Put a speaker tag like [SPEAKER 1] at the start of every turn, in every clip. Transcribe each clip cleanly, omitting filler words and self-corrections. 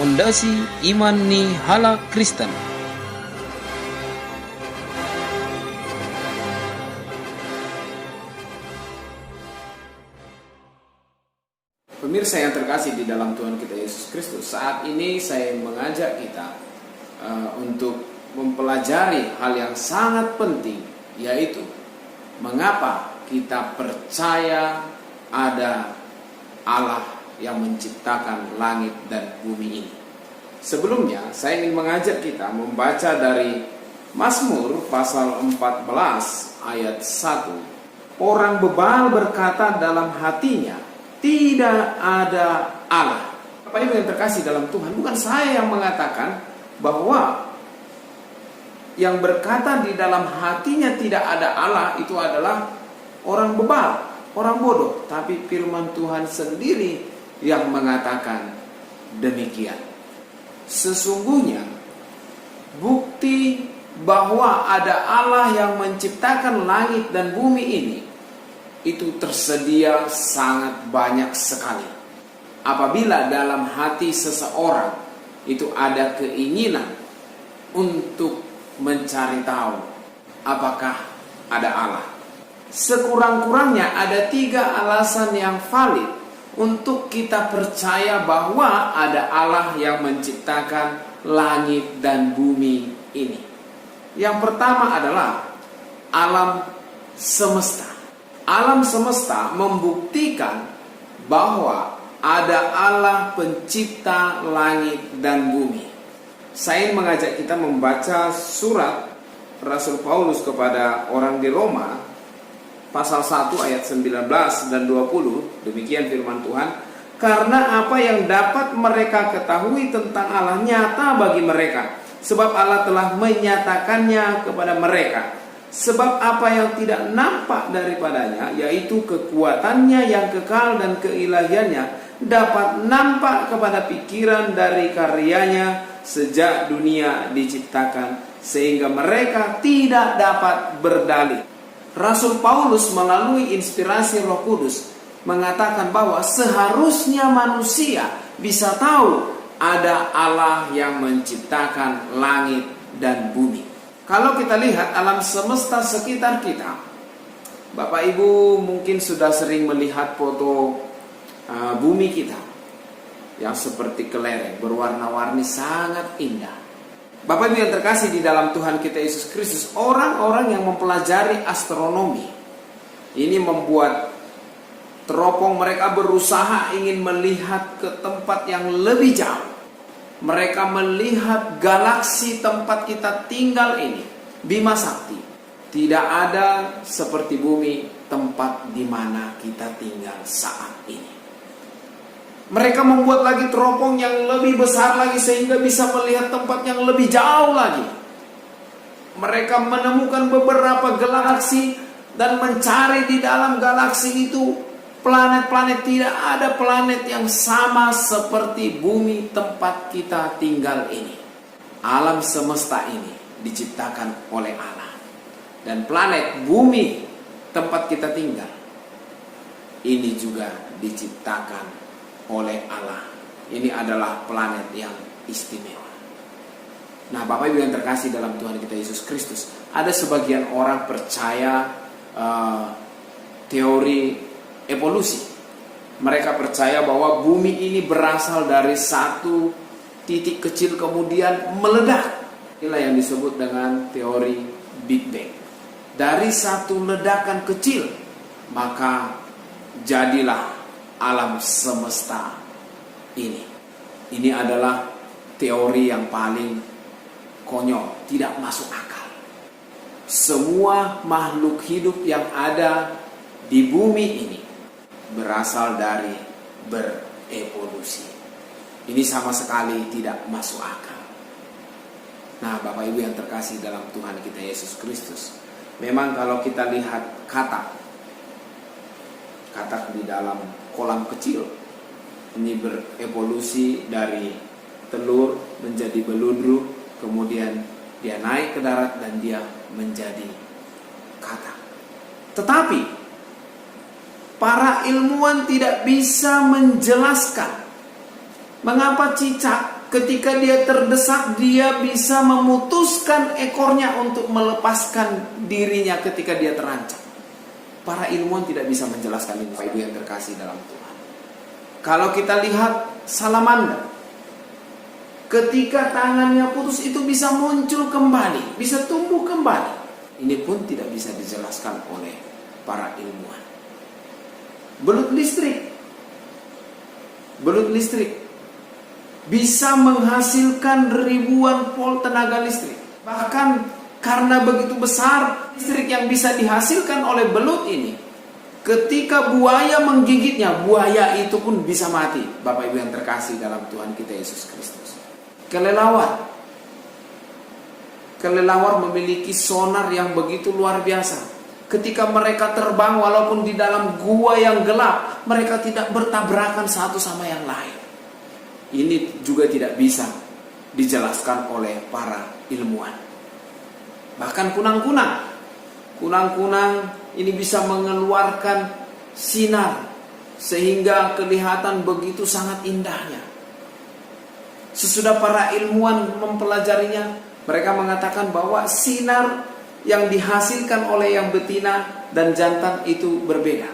[SPEAKER 1] Fondasi Iman Ni Hala Kristen.
[SPEAKER 2] Pemirsa yang terkasih di dalam Tuhan kita Yesus Kristus, saat ini saya mengajak kita untuk mempelajari hal yang sangat penting, yaitu mengapa kita percaya ada Allah yang menciptakan langit dan bumi ini. Sebelumnya, saya ingin mengajak kita membaca dari Mazmur pasal 14 ayat 1. Orang bebal berkata dalam hatinya, tidak ada Allah. Bapak Ibu yang terkasih dalam Tuhan, bukan saya yang mengatakan bahwa yang berkata di dalam hatinya tidak ada Allah itu adalah orang bebal, orang bodoh. Tapi firman Tuhan sendiri yang mengatakan demikian. Sesungguhnya bukti bahwa ada Allah yang menciptakan langit dan bumi ini itu tersedia sangat banyak sekali. Apabila dalam hati seseorang itu ada keinginan untuk mencari tahu apakah ada Allah, sekurang-kurangnya ada 3 alasan yang valid untuk kita percaya bahwa ada Allah yang menciptakan langit dan bumi ini. Yang pertama adalah alam semesta. Alam semesta membuktikan bahwa ada Allah pencipta langit dan bumi. Saya ingin mengajak kita membaca surat Rasul Paulus kepada orang di Roma pasal 1 ayat 19 dan 20. Demikian firman Tuhan. Karena apa yang dapat mereka ketahui tentang Allah nyata bagi mereka, sebab Allah telah menyatakannya kepada mereka. Sebab apa yang tidak nampak daripadanya, yaitu kekuatannya yang kekal dan keilahiannya, dapat nampak kepada pikiran dari karyanya sejak dunia diciptakan, sehingga mereka tidak dapat berdalih. Rasul Paulus melalui inspirasi Roh Kudus mengatakan bahwa seharusnya manusia bisa tahu ada Allah yang menciptakan langit dan bumi. Kalau kita lihat alam semesta sekitar kita, Bapak Ibu mungkin sudah sering melihat foto bumi kita yang seperti kelereng, berwarna-warni, sangat indah. Bapak Ibu yang terkasih di dalam Tuhan kita Yesus Kristus, orang-orang yang mempelajari astronomi ini membuat teropong mereka berusaha ingin melihat ke tempat yang lebih jauh. Mereka melihat galaksi tempat kita tinggal ini, Bima Sakti. Tidak ada seperti bumi tempat di mana kita tinggal saat ini. Mereka membuat lagi teropong yang lebih besar lagi sehingga bisa melihat tempat yang lebih jauh lagi. Mereka menemukan beberapa galaksi dan mencari di dalam galaksi itu planet-planet. Tidak ada planet yang sama seperti bumi tempat kita tinggal ini. Alam semesta ini diciptakan oleh Allah. Dan planet bumi tempat kita tinggal ini juga diciptakan oleh Allah. Ini adalah planet yang istimewa. Nah, Bapak Ibu yang terkasih dalam Tuhan kita Yesus Kristus, ada sebagian orang percaya teori evolusi. Mereka percaya bahwa bumi ini berasal dari satu titik kecil kemudian meledak. Inilah yang disebut dengan teori Big Bang. Dari satu ledakan kecil, maka jadilah alam semesta ini. Ini adalah teori yang paling konyol, tidak masuk akal. Semua makhluk hidup yang ada di bumi ini berasal dari berevolusi. Ini sama sekali tidak masuk akal. Nah, Bapak Ibu yang terkasih dalam Tuhan kita Yesus Kristus, memang kalau kita lihat katak di dalam kolam kecil, ini berevolusi dari telur menjadi beludru, kemudian dia naik ke darat dan dia menjadi katak. Tetapi para ilmuwan tidak bisa menjelaskan mengapa cicak ketika dia terdesak, dia bisa memutuskan ekornya untuk melepaskan dirinya ketika dia terancam. Para ilmuwan tidak bisa menjelaskan ini, Bapak Ibu yang terkasih dalam Tuhan. Kalau kita lihat salamander, ketika tangannya putus itu bisa muncul kembali, bisa tumbuh kembali. Ini pun tidak bisa dijelaskan oleh para ilmuwan. Belut listrik bisa menghasilkan ribuan volt tenaga listrik. Bahkan karena begitu besar listrik yang bisa dihasilkan oleh belut ini, ketika buaya menggigitnya, buaya itu pun bisa mati. Bapak Ibu yang terkasih dalam Tuhan kita Yesus Kristus. Kelelawar memiliki sonar yang begitu luar biasa. Ketika mereka terbang walaupun di dalam gua yang gelap, mereka tidak bertabrakan satu sama yang lain. Ini juga tidak bisa dijelaskan oleh para ilmuwan. Bahkan kunang-kunang ini bisa mengeluarkan sinar sehingga kelihatan begitu sangat indahnya. Sesudah para ilmuwan mempelajarinya, mereka mengatakan bahwa sinar yang dihasilkan oleh yang betina dan jantan itu berbeda.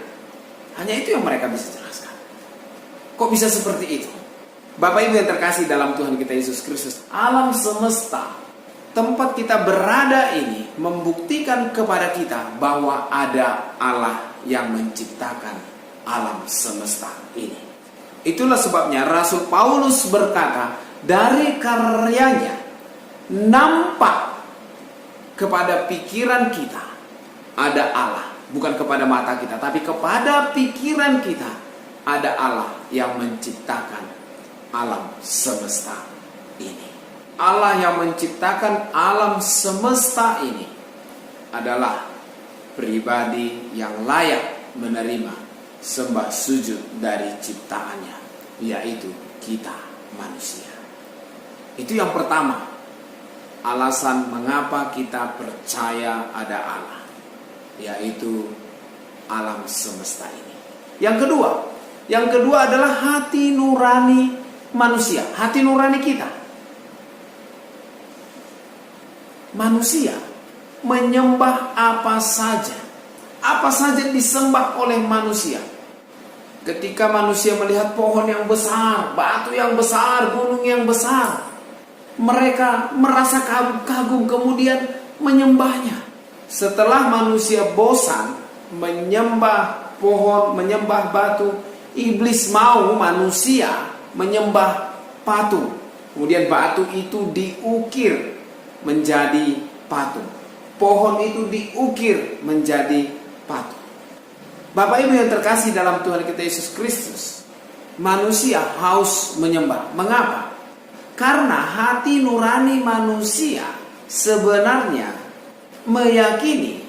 [SPEAKER 2] Hanya itu yang mereka bisa jelaskan. Kok bisa seperti itu? Bapak Ibu yang terkasih dalam Tuhan kita Yesus Kristus, alam semesta, tempat kita berada ini membuktikan kepada kita bahwa ada Allah yang menciptakan alam semesta ini. Itulah sebabnya Rasul Paulus berkata, dari karyanya nampak kepada pikiran kita ada Allah. Bukan kepada mata kita, tapi kepada pikiran kita ada Allah yang menciptakan alam semesta ini. Allah yang menciptakan alam semesta ini adalah pribadi yang layak menerima sembah sujud dari ciptaannya, yaitu kita manusia. Itu yang pertama, alasan mengapa kita percaya ada Allah, yaitu alam semesta ini. Yang kedua adalah hati nurani manusia, hati nurani kita. Manusia menyembah apa saja disembah oleh manusia. Ketika manusia melihat pohon yang besar, batu yang besar, gunung yang besar, mereka merasa kagum kemudian menyembahnya. Setelah manusia bosan menyembah pohon, menyembah batu, iblis mau manusia menyembah patung. Kemudian batu itu diukir menjadi patung, pohon itu diukir menjadi patung. Bapak Ibu yang terkasih dalam Tuhan kita Yesus Kristus, manusia haus menyembah. Mengapa? Karena hati nurani manusia sebenarnya meyakini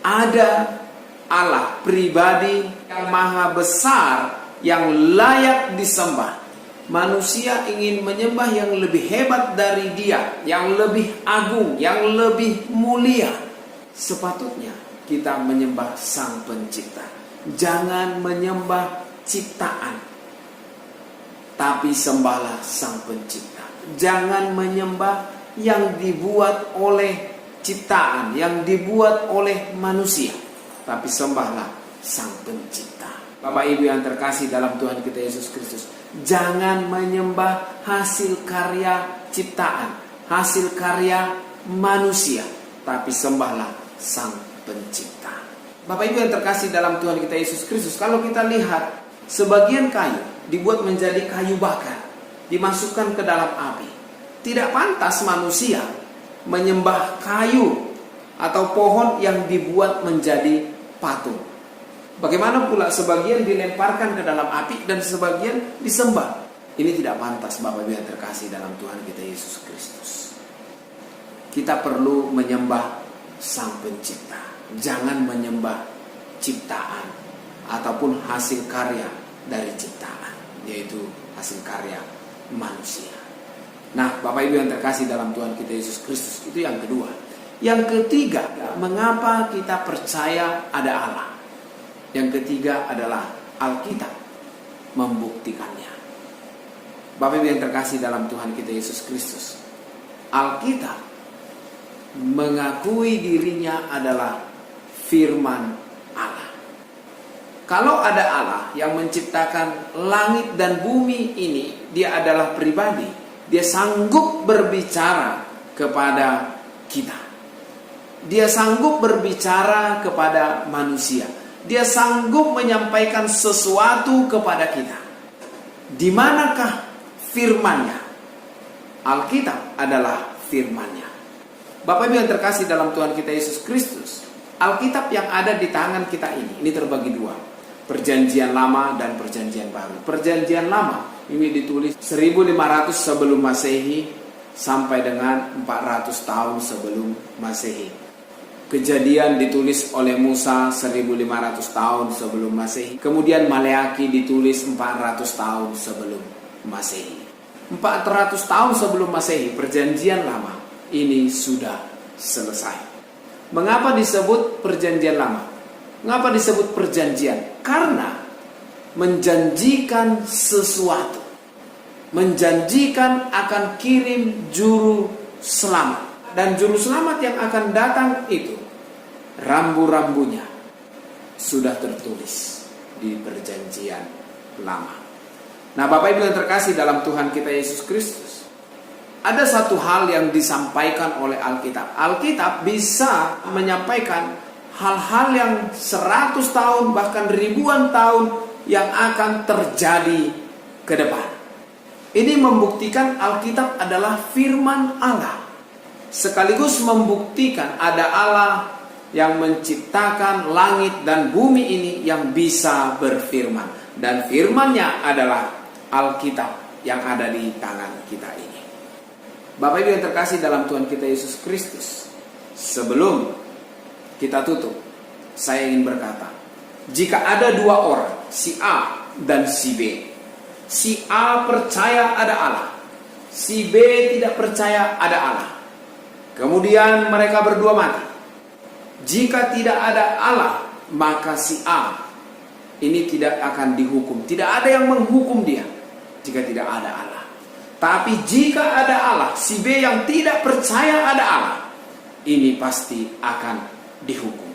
[SPEAKER 2] ada Allah pribadi yang maha besar yang layak disembah. Manusia ingin menyembah yang lebih hebat dari dia, yang lebih agung, yang lebih mulia. Sepatutnya kita menyembah Sang Pencipta. Jangan menyembah ciptaan, tapi sembahlah Sang Pencipta. Jangan menyembah yang dibuat oleh ciptaan, yang dibuat oleh manusia, tapi sembahlah Sang Pencipta. Bapak Ibu yang terkasih dalam Tuhan kita Yesus Kristus, jangan menyembah hasil karya ciptaan, hasil karya manusia, tapi sembahlah Sang Pencipta. Bapak Ibu yang terkasih dalam Tuhan kita Yesus Kristus, kalau kita lihat sebagian kayu dibuat menjadi kayu bakar, dimasukkan ke dalam api. Tidak pantas manusia menyembah kayu atau pohon yang dibuat menjadi patung. Bagaimana pula sebagian dilemparkan ke dalam api dan sebagian disembah. Ini tidak pantas Bapak Ibu yang terkasih dalam Tuhan kita Yesus Kristus. Kita perlu menyembah Sang Pencipta. Jangan menyembah ciptaan ataupun hasil karya dari ciptaan, yaitu hasil karya manusia. Nah, Bapak Ibu yang terkasih dalam Tuhan kita Yesus Kristus, itu yang kedua. Yang ketiga, mengapa kita percaya ada Allah? Yang ketiga adalah Alkitab membuktikannya. Bapak Ibu yang terkasih dalam Tuhan kita Yesus Kristus, Alkitab mengakui dirinya adalah firman Allah. Kalau ada Allah yang menciptakan langit dan bumi ini, dia adalah pribadi. Dia sanggup berbicara kepada kita. Dia sanggup berbicara kepada manusia. Dia sanggup menyampaikan sesuatu kepada kita. Di manakah firman-Nya? Alkitab adalah firman-Nya. Bapak Ibu yang terkasih dalam Tuhan kita Yesus Kristus, Alkitab yang ada di tangan kita ini terbagi dua. Perjanjian Lama dan Perjanjian Baru. Perjanjian Lama ini ditulis 1500 sebelum Masehi sampai dengan 400 tahun sebelum Masehi. Kejadian ditulis oleh Musa 1500 tahun sebelum Masehi. Kemudian Maleaki ditulis 400 tahun sebelum Masehi. 400 tahun sebelum Masehi, Perjanjian Lama ini sudah selesai. Mengapa disebut Perjanjian Lama? Mengapa disebut perjanjian? Karena menjanjikan sesuatu. Menjanjikan akan kirim juru selamat. Dan juru selamat yang akan datang itu, rambu-rambunya sudah tertulis di Perjanjian Lama. Nah, Bapak Ibu yang terkasih dalam Tuhan kita Yesus Kristus, ada satu hal yang disampaikan oleh Alkitab. Alkitab bisa menyampaikan hal-hal yang 100 tahun bahkan ribuan tahun yang akan terjadi ke depan. Ini membuktikan Alkitab adalah firman Allah. Sekaligus membuktikan ada Allah yang menciptakan langit dan bumi ini yang bisa berfirman. Dan firman-Nya adalah Alkitab yang ada di tangan kita ini. Bapak Ibu yang terkasih dalam Tuhan kita Yesus Kristus, sebelum kita tutup, saya ingin berkata, jika ada dua orang, si A dan si B. Si A percaya ada Allah, si B tidak percaya ada Allah. Kemudian mereka berdua mati. Jika tidak ada Allah, maka si A ini tidak akan dihukum. Tidak ada yang menghukum dia jika tidak ada Allah. Tapi jika ada Allah, si B yang tidak percaya ada Allah, ini pasti akan dihukum.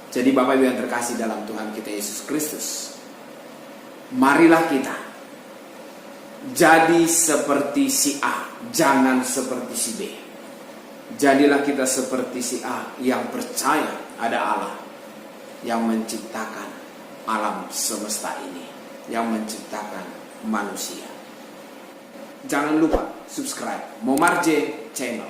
[SPEAKER 2] Jadi Bapak Ibu yang terkasih dalam Tuhan kita Yesus Kristus, marilah kita jadi seperti si A, jangan seperti si B. Jadilah kita seperti si A yang percaya ada Allah yang menciptakan alam semesta ini, yang menciptakan manusia. Jangan lupa subscribe Momarje Channel.